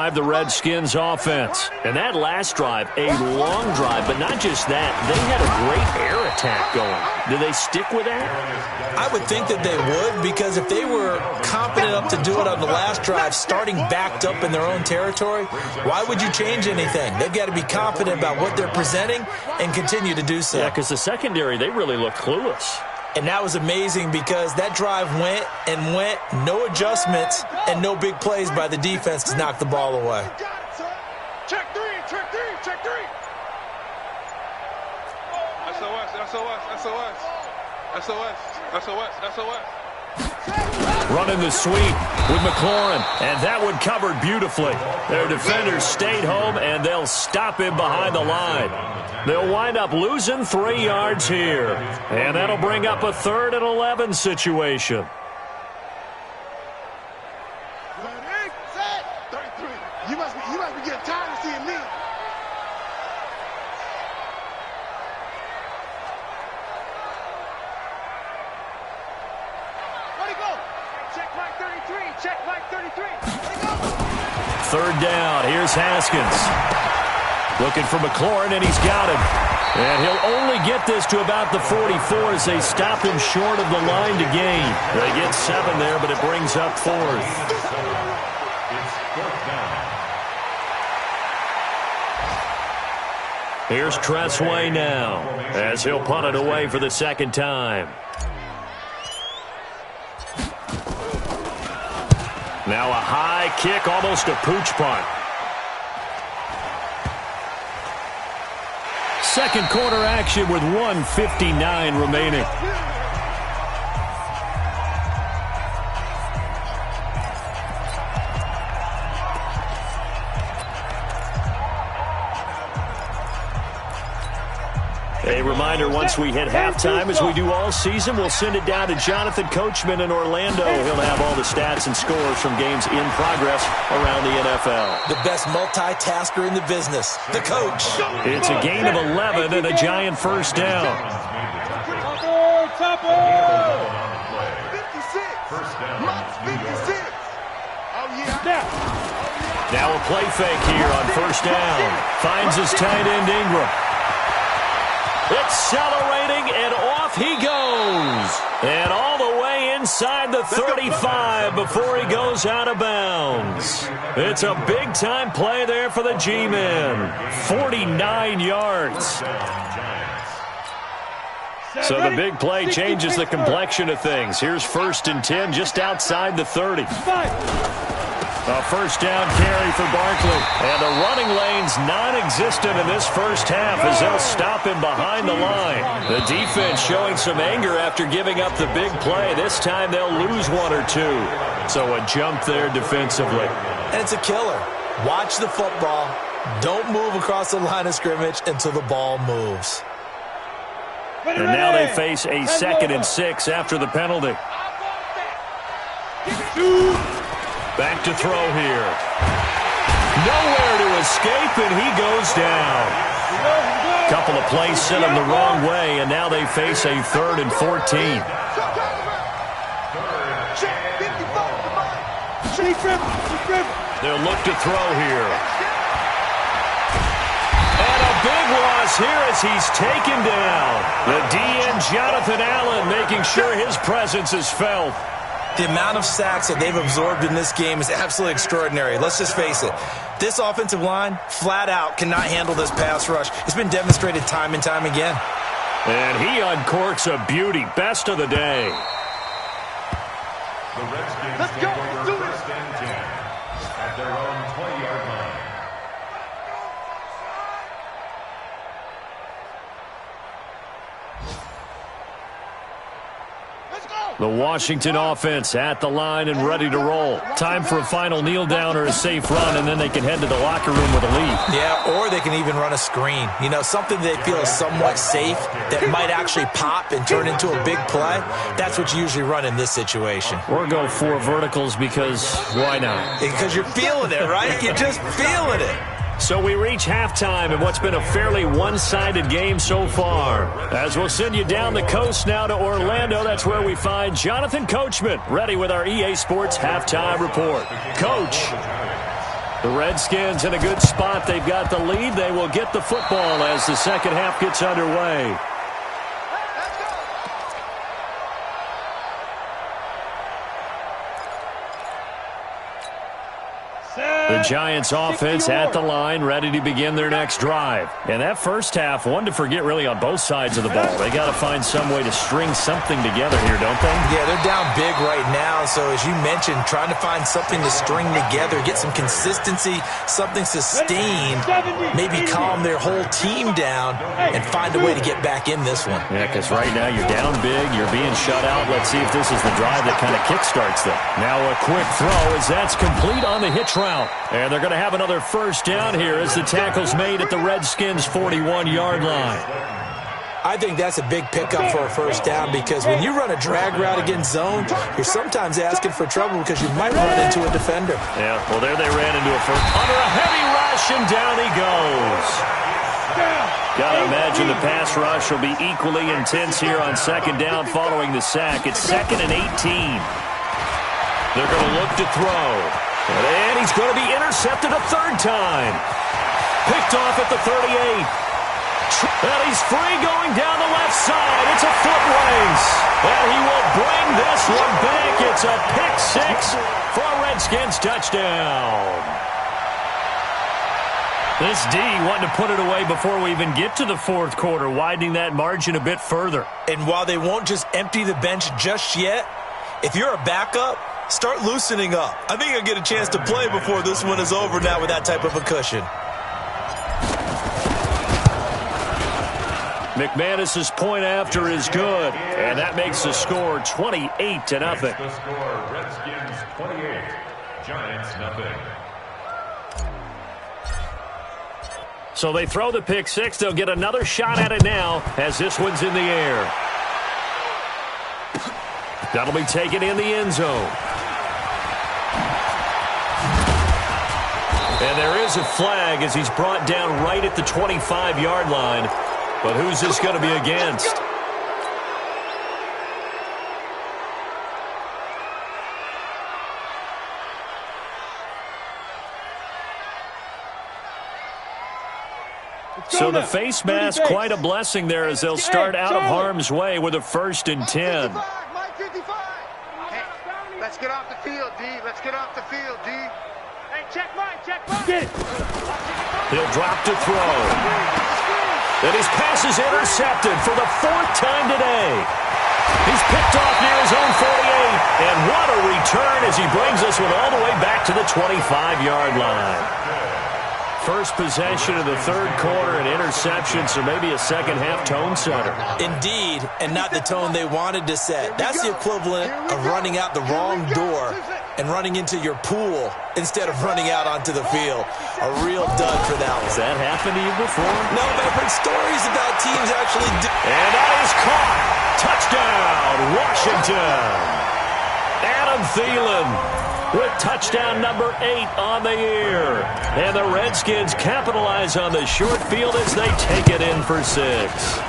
drive the Redskins offense. And that last drive, a long drive, but not just that. They had a great air attack going. Do they stick with that? I would think that they would, because if they were confident enough to do it on the last drive, starting backed up in their own territory, why would you change anything? They've got to be confident about what they're presenting and continue to do so. Yeah, because the secondary, they really look clueless. And that was amazing because that drive went and went, no adjustments and no big plays by the defense to knock the ball away. Check three, check three, check three. SOS, SOS, SOS. SOS, SOS, SOS. Running the sweep with McLaurin, and that one covered beautifully. Their defenders stayed home, and they'll stop him behind the line. They'll wind up losing 3 yards here, and that'll bring up a 3rd and 11 situation. You must be getting tired of seeing me. Where'd he go? Check mark 33. Check mark 33. Where'd he go? 3rd down. Here's Haskins. Looking for McLaurin, and he's got him. And he'll only get this to about the 44 as they stop him short of the line to gain. They get 7 there, but it brings up 4th. Here's Tressway now as he'll punt it away for the 2nd time. Now a high kick, almost a pooch punt. 2nd quarter action with 1:59 remaining. A reminder, once we hit halftime, as we do all season, we'll send it down to Jonathan Coachman in Orlando. He'll have all the stats and scores from games in progress around the NFL. The best multitasker in the business, the coach. It's a gain of 11 and a giant 1st down. Top 56. Max 56. Oh, yeah. Now a play fake here on 1st down. Finds his tight end Ingram. Accelerating, and off he goes. And all the way inside the 35 before he goes out of bounds. It's a big-time play there for the G-men. 49 yards. So the big play changes the complexion of things. Here's 1st and 10 just outside the 30. A 1st down carry for Barkley. And the running lane's non-existent in this 1st half as they'll stop him behind the line. The defense showing some anger after giving up the big play. This time they'll lose 1 or 2. So a jump there defensively. And it's a killer. Watch the football. Don't move across the line of scrimmage until the ball moves. And now they face a 2nd and 6 after the penalty. Back to throw here. Nowhere to escape, and he goes down. Couple of plays sent him the wrong way, and now they face a 3rd and 14. They'll look to throw here. And a big loss here as he's taken down. The DN, Jonathan Allen, making sure his presence is felt. The amount of sacks that they've absorbed in this game is absolutely extraordinary. Let's just face it. This offensive line, flat out, cannot handle this pass rush. It's been demonstrated time and time again. And he uncorks a beauty. Best of the day. The Redskins let's go. Let's do it. At their own 20-yard line. The Washington offense at the line and ready to roll. Time for a final kneel down or a safe run, and then they can head to the locker room with a lead. Yeah, or they can even run a screen. You know, something they feel is somewhat safe that might actually pop and turn into a big play. That's what you usually run in this situation. Or go 4 verticals because why not? Because you're feeling it, right? You're just feeling it. So we reach halftime in what's been a fairly one-sided game so far. As we'll send you down the coast now to Orlando, that's where we find Jonathan Coachman, ready with our EA Sports Halftime Report. Coach. The Redskins in a good spot. They've got the lead. They will get the football as the second half gets underway. The Giants offense at the line, ready to begin their next drive. And that first half, one to forget really on both sides of the ball. They got to find some way to string something together here, don't they? Yeah, they're down big right now. So as you mentioned, trying to find something to string together, get some consistency, something sustained, maybe calm their whole team down and find a way to get back in this one. Yeah, because right now you're down big, you're being shut out. Let's see if this is the drive that kind of kickstarts them. Now a quick throw as that's complete on the hitch route. And they're going to have another first down here as the tackle's made at the Redskins' 41-yard line. I think that's a big pickup for a first down because when you run a drag route against zone, you're sometimes asking for trouble because you might run into a defender. Yeah, well, there they ran into a first. Under a heavy rush, and down he goes. Got to imagine the pass rush will be equally intense here on second down following the sack. It's 2nd and 18. They're going to look to throw. And he's going to be intercepted a third time. Picked off at the 38. And he's free going down the left side. It's a foot race. And he will bring this one back. It's a pick six for a Redskins touchdown. This D wanting to put it away before we even get to the fourth quarter, widening that margin a bit further. And while they won't just empty the bench just yet, if you're a backup, start loosening up. I think I'll get a chance to play before this one is over now with that type of a cushion. McManus's point after is good, and that makes the score 28-0. The score, Redskins 28, Giants 0. So they throw the pick six. They'll get another shot at it now as this one's in the air. That'll be taken in the end zone. And there is a flag as he's brought down right at the 25-yard line. But who's this going to be against? So the face mask, quite a blessing there as they'll start out of harm's way with a 1st and 10. Hey, let's get off the field, D. Let's get off the field, D. Hey, check mine. He'll drop to throw. And his pass is intercepted for the 4th time today. He's picked off near his own 48. And what a return as he brings this one all the way back to the 25-yard line. First possession of the third quarter, an interception, so maybe a second-half tone setter. Indeed, and not the tone they wanted to set. That's the equivalent of running out the wrong door and running into your pool instead of running out onto the field. A real dud for that one. Has that happened to you before? No, but I've heard stories about teams actually do. And that is caught. Touchdown, Washington. Adam Thielen with touchdown number 8 on the year. And the Redskins capitalize on the short field as they take it in for 6.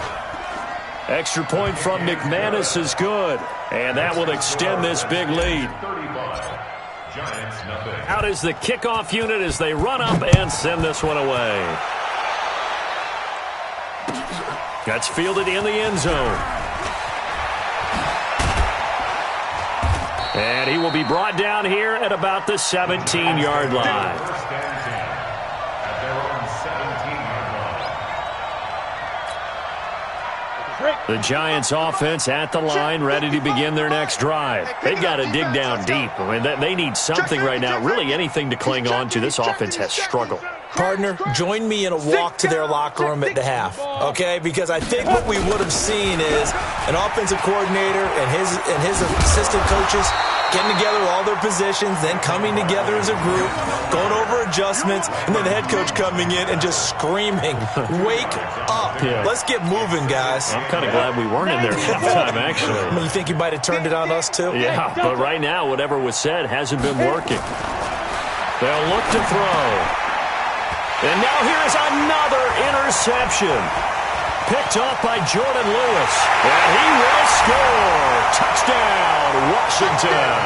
Extra point from McManus is good. And that will extend this big lead. Out is the kickoff unit as they run up and send this one away. That's fielded in the end zone. And he will be brought down here at about the 17-yard line. The Giants offense at the line, ready to begin their next drive. They've got to dig down deep. I mean, they need something right now, really anything to cling on to. This offense has struggled. Partner, join me in a walk to their locker room at the half, okay? Because I think what we would have seen is an offensive coordinator and his assistant coaches getting together all their positions, then coming together as a group, going over adjustments, and then the head coach coming in and just screaming, "Wake up. Yeah. Let's get moving, guys." I'm kind of glad we weren't in there at the time, actually. You think you might have turned it on us, too? Yeah, but right now, whatever was said hasn't been working. They'll look to throw. And now here is another interception. Picked off by Jordan Lewis. And he will score. Touchdown, Washington.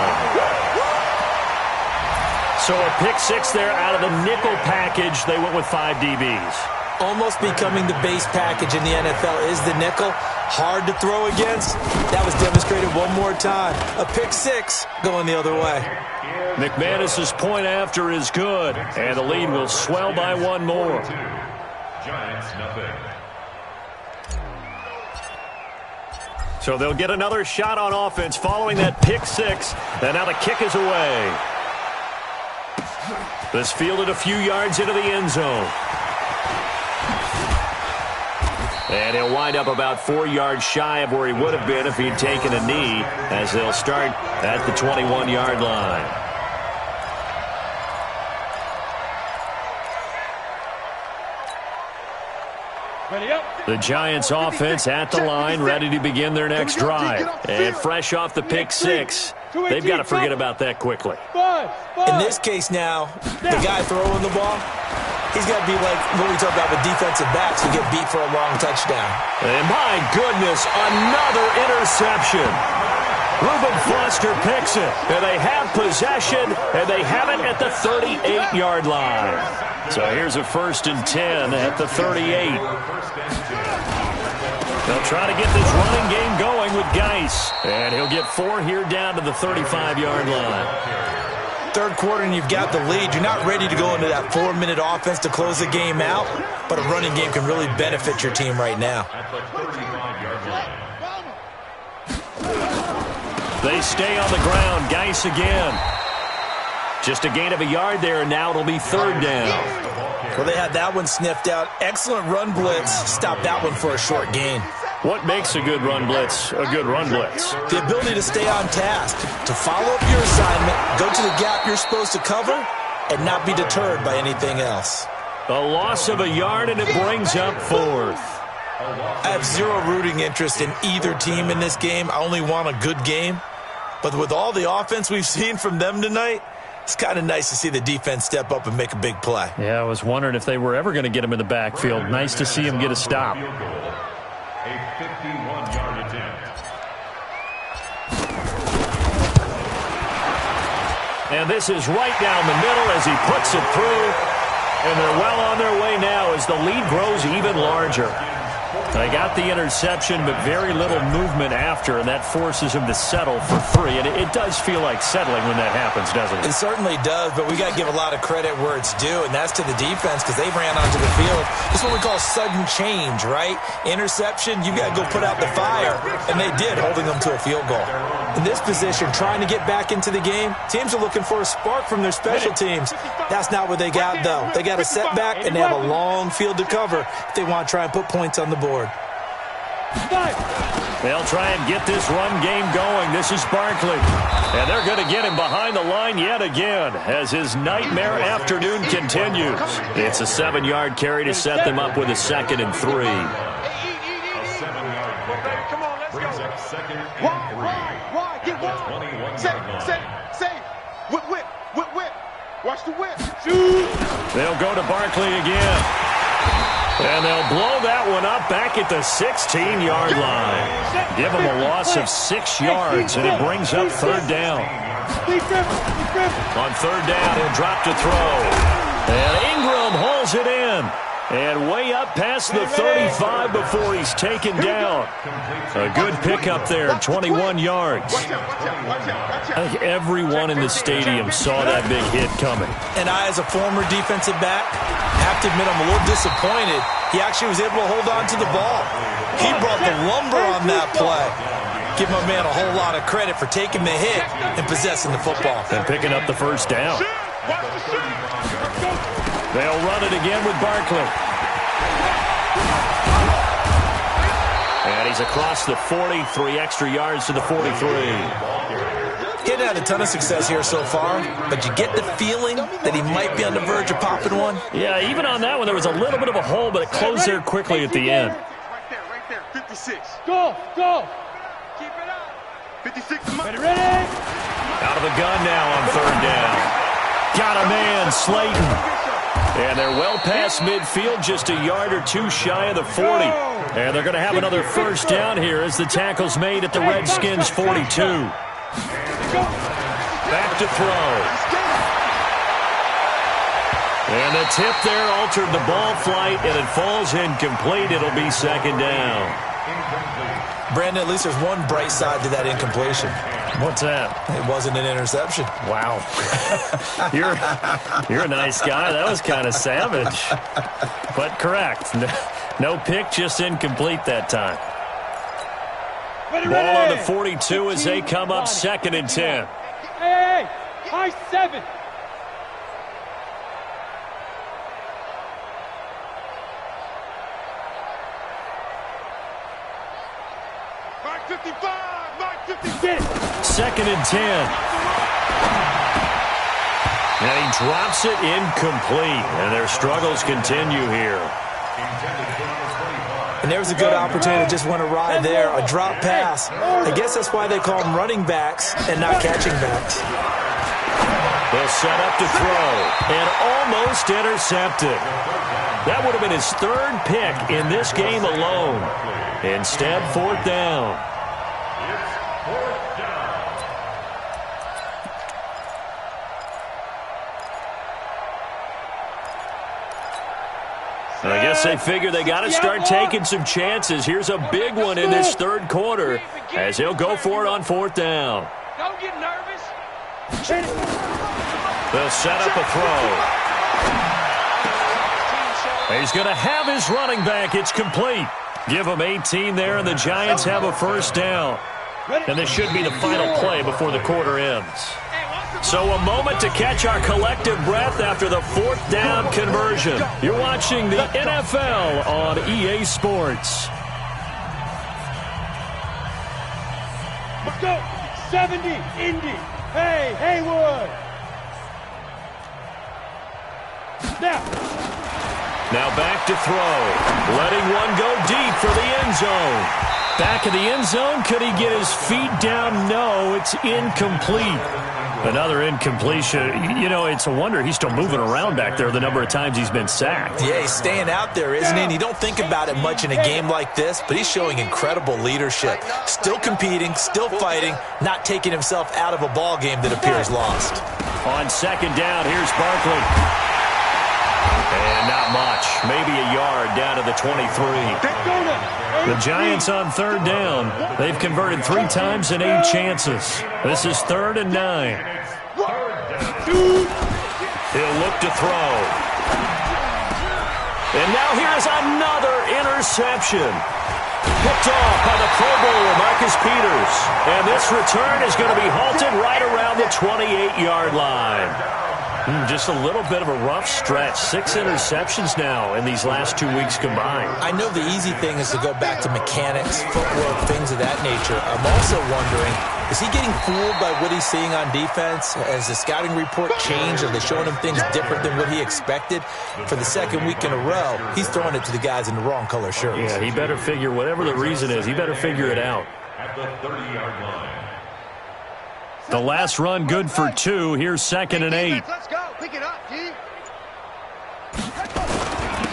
So a pick six there out of the nickel package. They went with 5 DBs. Almost becoming the base package in the NFL is the nickel. Hard to throw against. That was demonstrated one more time. A pick six going the other way. McManus's point after is good, and the lead will swell by one more. Giants nothing. So they'll get another shot on offense following that pick six, and now the kick is away. This fielded a few yards into the end zone. And he'll wind up about 4 yards shy of where he would have been if he'd taken a knee, as they'll start at the 21-yard line. The Giants offense at the line, ready to begin their next drive. And fresh off the pick six, they've got to forget about that quickly. In this case now, the guy throwing the ball, he's got to be like what we talk about with defensive backs who get beat for a long touchdown. And my goodness, another interception. Reuben Foster picks it, and they have possession, and they have it at the 38-yard line. So here's a 1st and 10 at the 38. They'll try to get this running game going with Geis, and he'll get 4 here down to the 35-yard line. Third quarter and you've got the lead. You're not ready to go into that 4-minute offense to close the game out, but a running game can really benefit your team right now. They stay on the ground. Geis again. Just a gain of a yard there, and now it'll be 3rd down. Well, they had that one sniffed out. Excellent run blitz. Stop that one for a short gain. What makes a good run blitz a good run blitz? The ability to stay on task, to follow up your assignment, go to the gap you're supposed to cover, and not be deterred by anything else. A loss of a yard, and it brings up 4th. I have zero rooting interest in either team in this game. I only want a good game. But with all the offense we've seen from them tonight, it's kind of nice to see the defense step up and make a big play. Yeah, I was wondering if they were ever going to get him in the backfield. Nice to see him get a stop. A 51-yard attempt. And this is right down the middle as he puts it through. And they're well on their way now as the lead grows even larger. They got the interception, but very little movement after, and that forces him to settle for 3. And it does feel like settling when that happens, doesn't it? It certainly does, but we got to give a lot of credit where it's due, and that's to the defense because they ran onto the field. This is what we call sudden change, right? Interception, you got to go put out the fire, and they did, holding them to a field goal. In this position, trying to get back into the game, teams are looking for a spark from their special teams. That's not what they got, though. They got a setback, and they have a long field to cover if they want to try and put points on the board. They'll try and get this run game going. This is Barkley. And they're going to get him behind the line yet again as his nightmare afternoon continues. It's a 7-yard carry to set them up with a 2nd and 3. A 7-yard pickup. Come on, let's brings go. up 2nd and 3. Why? Get At the wide. 21-yard line. Say. Whip. Watch the whip. They'll go to Barkley again. And they'll blow that one up back at the 16-yard line. Give them a loss of 6 yards, and it brings up 3rd down. On 3rd down, he'll drop to throw. And Ingram hauls it in. And way up past the 35 before he's taken down. A good pickup there, 21 yards. I think everyone in the stadium saw that big hit coming. And I, as a former defensive back, have to admit I'm a little disappointed. He actually was able to hold on to the ball. He brought the lumber on that play. Give my man a whole lot of credit for taking the hit and possessing the football. And picking up the 1st down. They'll run it again with Barkley. And he's across the 40, 3 extra yards to the 43. He hadn't had a ton of success here so far, but you get the feeling that he might be on the verge of popping one. Yeah, even on that one, there was a little bit of a hole, but it closed there quickly at the end. Right there. 56. Go. Keep it up. 56. Ready? Out of the gun now on 3rd down. Got a man, Slayton. And they're well past midfield, just a yard or 2 shy of the 40. And they're going to have another 1st down here as the tackle's made at the Redskins' 42. Back to throw. And the tip there altered the ball flight, and it falls incomplete. It'll be second down. Brandon, at least there's one bright side to that incompletion. What's that? It wasn't an interception. Wow. You're a nice guy. That was kind of savage. But correct. No pick, just incomplete that time. Ball on the 42 as they come up 2nd and 10. Hey, high 7. Mark 55, Mark 56. 2nd and 10. And he drops it incomplete. And their struggles continue here. And there's a good opportunity to just win a ride there, a drop pass. I guess that's why they call them running backs and not catching backs. They'll set up to throw, and almost intercepted. That would have been his 3rd pick in this game alone. Instead, 4th down. It's 4th down. I guess they figure they got to start taking some chances. Here's a big one in this 3rd quarter as he'll go for it on 4th down. Don't get nervous. They'll set up a throw. He's going to have his running back. It's complete. Give him 18 there, and the Giants have a 1st down. And this should be the final play before the quarter ends. So a moment to catch our collective breath after the 4th down conversion. You're watching the NFL on EA Sports. Let's go. 70, Indy. Hey, Haywood. Now back to throw. Letting one go deep for the end zone. Back in the end zone. Could he get his feet down? No, it's incomplete. Another incompletion. You know, it's a wonder he's still moving around back there the number of times he's been sacked. Yeah, he's staying out there, isn't he? And you don't think about it much in a game like this, but he's showing incredible leadership. Still competing, still fighting, not taking himself out of a ball game that appears lost. On 2nd down, here's Barkley. And not much. Maybe a yard down to the 23. The Giants on 3rd down. They've converted 3 times in 8 chances. This is 3rd and 9. He'll look to throw. And now here's another interception. Picked off by the Pro Bowler, Marcus Peters. And this return is going to be halted right around the 28-yard line. Just a little bit of a rough stretch. 6 interceptions now in these last 2 weeks combined. I know the easy thing is to go back to mechanics, footwork, things of that nature. I'm also wondering, is he getting fooled by what he's seeing on defense? Has the scouting report changed? Are they showing him things different than what he expected? For the 2nd week in a row, he's throwing it to the guys in the wrong color shirts. Yeah, he better figure, whatever the reason is, he better figure it out. At the 30-yard line. The last run good for 2. Here's 2nd and 8. Let's go. Pick it up, D.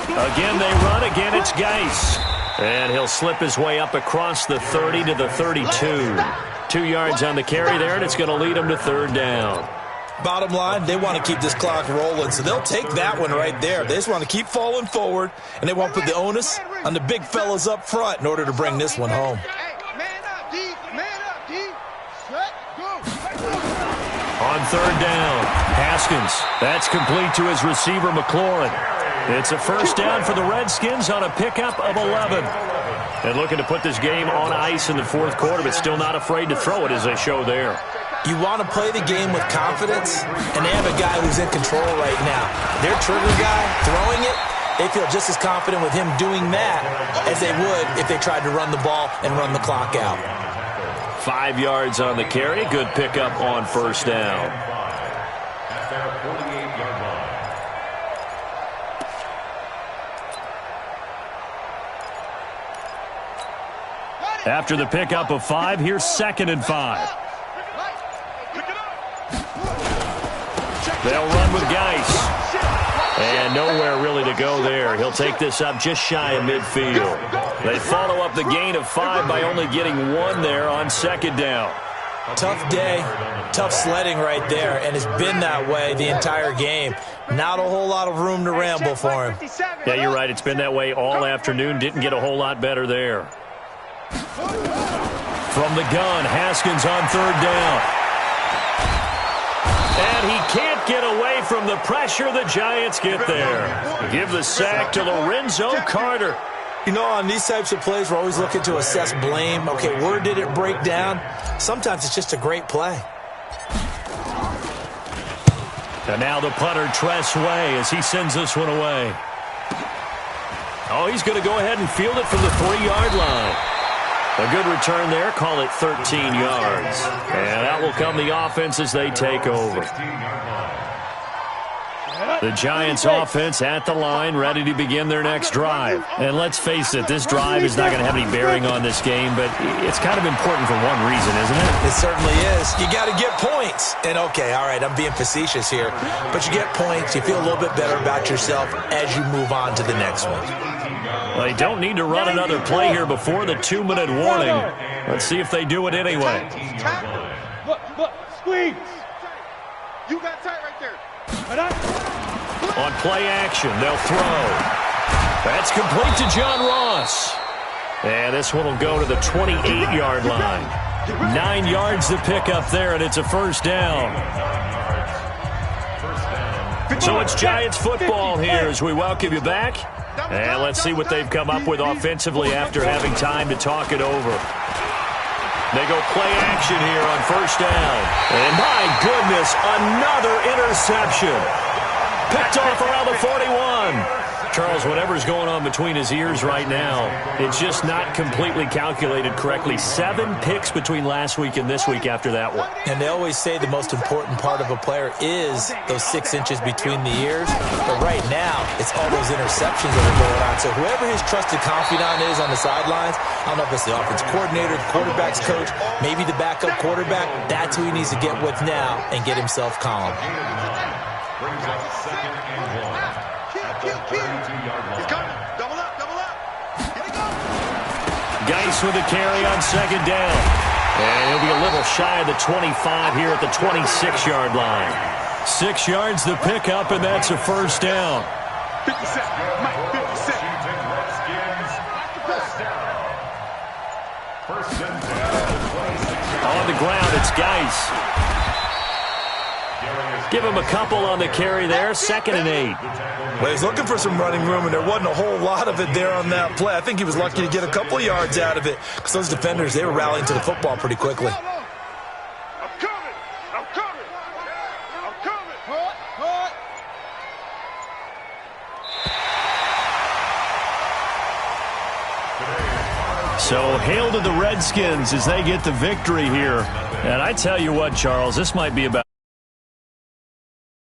Again, they run. Again, it's Geis. And he'll slip his way up across the 30 to the 32. 2 yards on the carry there, and it's going to lead him to 3rd down. Bottom line, they want to keep this clock rolling, so they'll take that one right there. They just want to keep falling forward, and they want to put the onus on the big fellas up front in order to bring this one home. Man up, D. Man up, D. Set, go. On 3rd down, Haskins. That's complete to his receiver, McLaurin. It's a 1st down for the Redskins on a pickup of 11. And looking to put this game on ice in the 4th quarter, but still not afraid to throw it as they show there. You want to play the game with confidence, and they have a guy who's in control right now. Their trigger guy, throwing it, they feel just as confident with him doing that as they would if they tried to run the ball and run the clock out. 5 yards on the carry. Good pickup on 1st down. At their 48-yard line. After the pickup of 5, here's 2nd and 5. They'll run with Geis. And nowhere really to go there. He'll take this up just shy of midfield. They follow up the gain of 5 by only getting 1 there on 2nd down. Tough day, tough sledding right there, and it's been that way the entire game. Not a whole lot of room to ramble for him. Yeah, you're right. It's been that way all afternoon. Didn't get a whole lot better there. From the gun, Haskins on third down. And he can't get away from the pressure. The Giants get there. Give the sack to Lorenzo Carter. You know, on these types of plays, we're always looking to assess blame. Okay, where did it break down? Sometimes it's just a great play. And now the punter, Tress Way, as he sends this one away. Oh, he's going to go ahead and field it from the 3-yard line. A good return there. Call it 13 yards. And that will come the offense as they take over. The Giants offense at the line, ready to begin their next drive. And let's face it, this drive is not going to have any bearing on this game, but it's kind of important for one reason, isn't it? It certainly is. You got to get points. And okay, all right, I'm being facetious here, but you get points, you feel a little bit better about yourself as you move on to the next one. Well, they don't need to run another play here before the 2-minute warning. Let's see if they do it anyway. Look, squeeze. You got tight right there. On play action, they'll throw. That's complete to John Ross. And this one will go to the 28-yard line. 9 yards to pick up there, and it's a first down. So it's Giants football here as we welcome you back. And let's see what they've come up with offensively after having time to talk it over. They go play action here on first down. And my goodness, another interception. Picked off around the 41. Charles, whatever's going on between his ears right now, it's just not completely calculated correctly. 7 picks between last week and this week after that one. And they always say the most important part of a player is those 6 inches between the ears. But right now, it's all those interceptions that are going on. So whoever his trusted confidant is on the sidelines, I don't know if it's the offense coordinator, the quarterback's coach, maybe the backup quarterback, that's who he needs to get with now and get himself calm. Brings up 2nd and 1. He's coming. Double up. Here we go. Geis with a carry on 2nd down. And he'll be a little shy of the 25 here at the 26-yard line. 6 yards to pick up, and that's a first down. 50 seconds. Mike, 50 seconds. Redskins. First down. First and 10. On the ground, it's Geis. Give him a couple on the carry there. 2nd and 8. Well, he's looking for some running room, and there wasn't a whole lot of it there on that play. I think he was lucky to get a couple yards out of it because those defenders, they were rallying to the football pretty quickly. I'm coming. So hail to the Redskins as they get the victory here. And I tell you what, Charles, this might be about